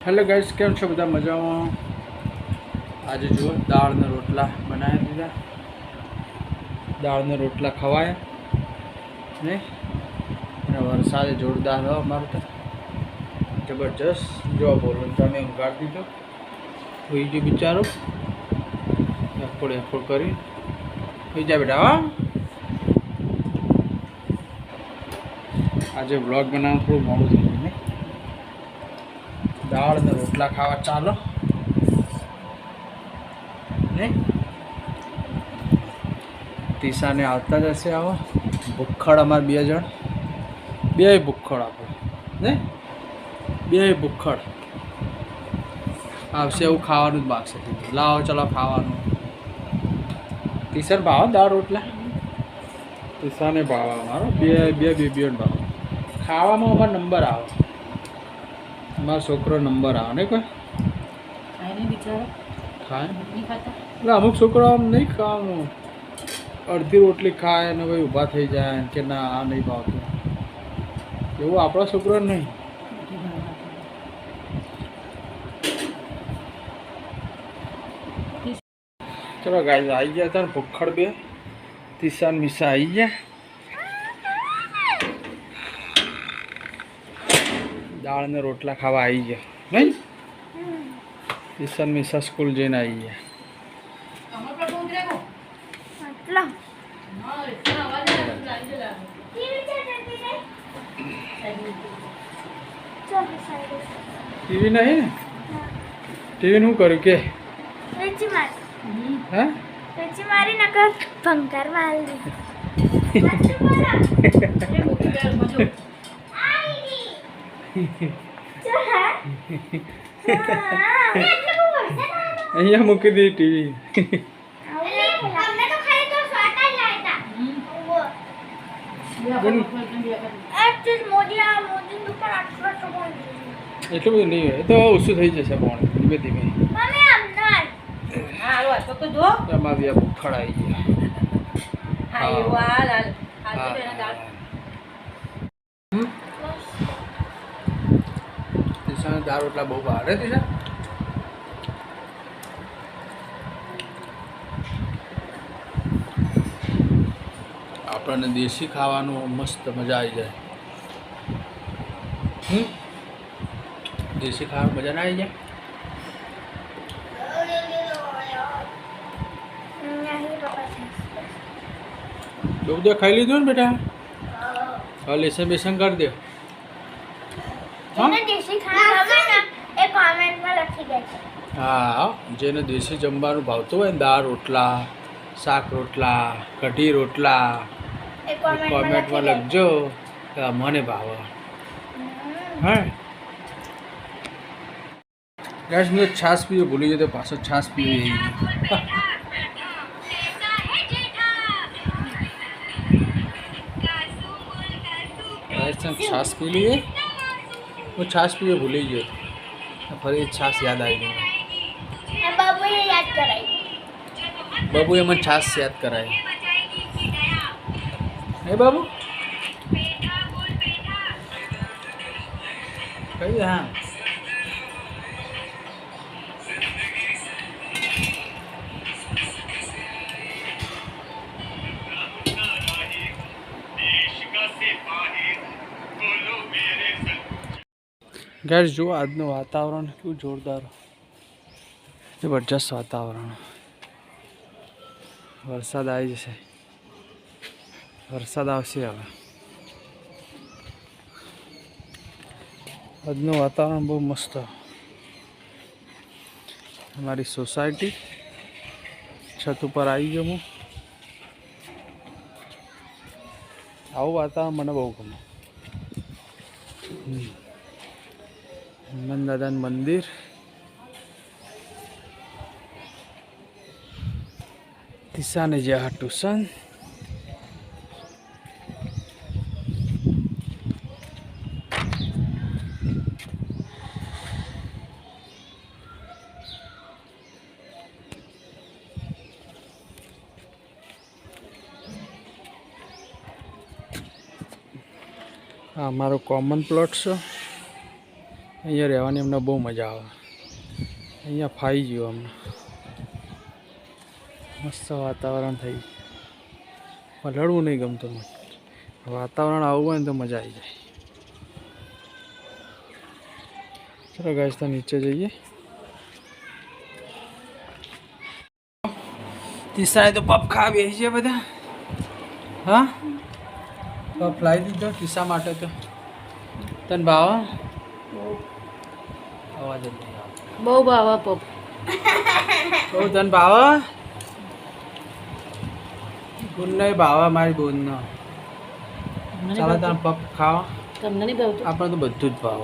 Hello guys केम छो बधा मजामां। आज जो दाळ ने रोटला बनाया दीधा, दाळ ने रोटला खवाया ने वरसाद जोरदार हो अमारे तो जबरदस्त। जो बोलो तमे ऊँघाड़ दीधो, हुई जो बिचारो एफोड़ एफोड़ करी हुई जा बेटा। हाँ आज ब्लॉग बनाव थोड़ा मोड़ू थी गयुं ने, दाळ ने रोटला खावा चालो ने। तीसा ने आवता जशे आवा भूखड़ अमार बे जण, बे भूखड़ आपणे ने बे भूखड़ आवशे एवुं खावानुं ज मागशे। लाવો चलो खावानुं। तीसर भाव दाळ रोटला, तीसा ने भाव अमारो बे बे बेबीओने भाव। खावामां अमार नंबर आवे, अमारो छोकरो नंबर आवे ने। कोई खाए એટલે અમુક છોકરો આમ નહીં ખાવાનું, અડધી રોટલી ખાય ને ભાઈ ઊભા થઈ જાય કે ના આ નહીં ભાવતું, એવું આપણા છોકરો નહીં। ચલો ગાઈસ આવી ગયા હતા ભૂખડ બે, તીસા ને મીસા આવી ગયા। દાળ ને રોટલા ખાવા આવી ગયા નહીં। તીસા ને મીસા સ્કૂલ જઈને આવી ગયા। टीवी नहीं, टीवी નું કર્યું કે રેચી માર હે રેચી મારી નકર ભંકર મારી અહીંયા મૂકી દી ટીવી। એટલું બધું નહીં હોય તો ઓછું થઈ જશે પાણી ધીમે ધીમે। એમાં બી ભૂખડ આવી ગયા। દાળ રોટલા બહુ ભારે તીસા, આપણને દેશી ખાવાનું મસ્ત મજા આવી જાય। देसी खावा मजा ना आई जाए। दूध खाई लीधु ने बेटा, हाँ लेसन बेसन कर दे। हाँ जेने देशी जमवानुं भावतुं होय दाळ रोटला, शाक रोटला, कढ़ी रोटला कॉमेंट में लखजो के मने भावे। हाँ गाइस मुझे छाछ पीवे भूली गए तो पास छाछ पीवे। छाछ पी लिए, वो छाछ पीवे भूली गए फरी छाछ याद आई गई। बाबू मन छाछ याद कराए। हे बाबू कही हाँ गाइस जो આજનું વાતાવરણ કેવું જોરદાર જબરજસ્ત વાતાવરણ। વરસાદ આવી જશે, વરસાદ આવશે હવે। આજનું વાતાવરણ બહુ મસ્ત। અમારી સોસાયટી છત ઉપર આવી ગયો હું। આવું વાતાવરણ મને બહુ ગમે। હનુમાન દાદાનું મંદિર, તીસાને જ્યાં ટ્યુશન, આ અમારો કોમન પ્લોટ છે। અહીંયા રહેવાની અમને બહુ મજા આવે. અહીંયા ફાઈ ગયો અમને. મસ્ત વાતાવરણ થઈ ગયું. લડવું નહીં ગમતું મને. વાતાવરણ આવું હોય ને તો મજા આવી જાય. ચલો ગાઈસ તો નીચે જઈએ. તીસાએ તો પપ ખાવા બેસી છે બધા. હા પપ લાવી દીધો તીસા માટે. તો તને ભાવ અવાજ જ નહીં આવે. બહુ ભાવે પપ. બહુ તને ભાવ. ગુણ નહીં ભાવ મારી બોનનો. ચાલો તને પપ ખાવા. તમને નહીં ભાવતું? આપણે તો બધું જ ભાવ.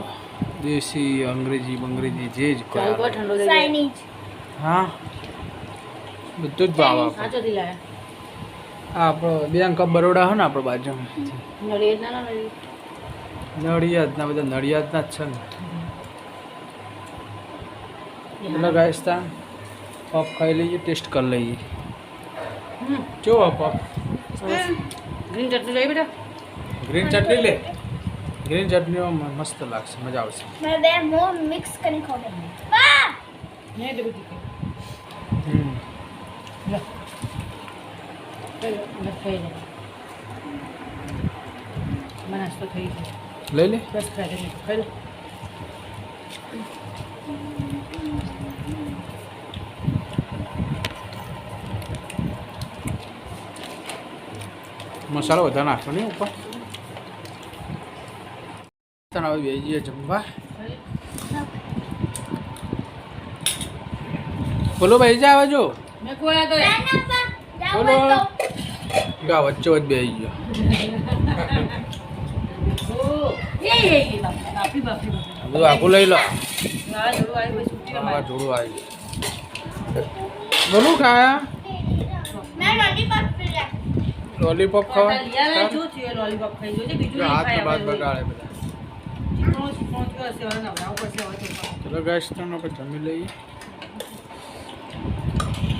દેશી અંગ્રેજી બંગ્રેજી જે જ ચાલ બહુ ઠંડો થઈ ગયો. હા બધું જ ભાવ આપણે. સાચોથી લાયા. આ આપણો બેંક ઓફ બરોડા હોય ને આપણો બાજુમાં. નડિયાદ ના નડિયાદના બધા નડિયાદના જ છે ને. એટલે ગાઈસ તા પપ ખાઈ લઈએ, ટેસ્ટ કરી લઈએ. કેવો પપ? ગ્રીન ચટણી લઈ બેટા. ગ્રીન ચટણી લે. ગ્રીન ચટણીમાં મસ્ત લાગશે, મજા આવશે. मैं वे मोर मिक्स करके खाऊंगा वाह નહીં તો બીજી હમ લે ખાઈ લે. મને નાસ્તો થઈ ગયો. લઈ લે. બસ ખાઈ લે. ખાઈ લે. મસાલો વધારે નાખો નહીં ઉપર. તને હવે બેસી જઈએ જમવા. બોલો ભાઈ જા આવજો. મેં કોઈ આ તો બોલો ગા વચ્ચે વચ્ચે બેસી ગયો. બાપી બાપી બધું આખું લઈ લો. આ જોડું આવી પછી છૂટી આ જોડું આવી ગયું. બોલું ખાયા मैं लॉलीपॉप पी रहा લોલીપોપ ખાવા. જો થયું લોલીપોપ ખાઈ જોજે બીજું નહીં હાથ ખાય બાદ હવે. બગાડે બધા. ચીકણું ચીકણું થયું હશે હવે નવડાવવું પડશે હવે તો. ચલો ગાઈસ તો આપણે જમી લઈએ.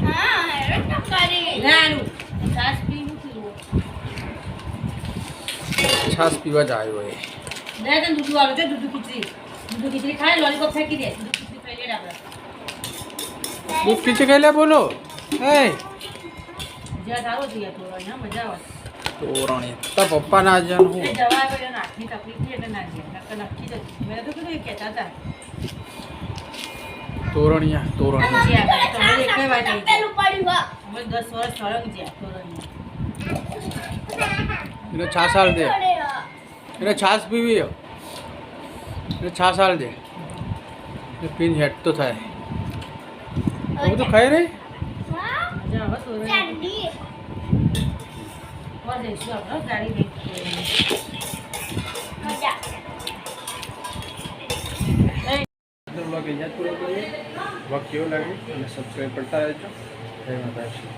हां अरे तो करे નાનું છાશ પીવું છું. છાસ પીવા જ આવ્યો એ. લે તને દૂધ વાળો છે દૂધ ખીચડી ખાય લોલીપોપ ફેંકી દે દૂધ ખીચડી ખાઈ લે આપણે. દૂધ પીછે ખાઈ લે. બોલો એ જ્યાં સારો થઈ થોડો અહીંયા મજા આવે. તોરણી તા પપ્પા ના જાણ હું એ દવા આવે નાખની તકલીફ થઈ એટલે ના ગયા નક્કી નક્કી જ મેં તો કીધું એ કહેતા હતા. તોરણિયા તોરણિયા. પછી આગળ તમે એકઈ વાર નહીં पेलू पड़ी हुआ અમે 10 વર્ષ સળંગ જ્યાં તોરણમાં. એને છાસ આલ દે. पड़ेगा એને છાસ પીવી હો. એને છાસ આલ દે. એ પીન હેડ તો થાય. બધું ખાઈ રહી. हां મજા આવે તોરણ. चंडी કોણ જઈશું આપણે ગાડી લઈ मजा વ્લોગ અહીંયા પૂરો કરીએ. વ્લોગ કેવો લાગે અને સબસ્ક્રાઈબ કરતા રહેજો. જય માતાજી.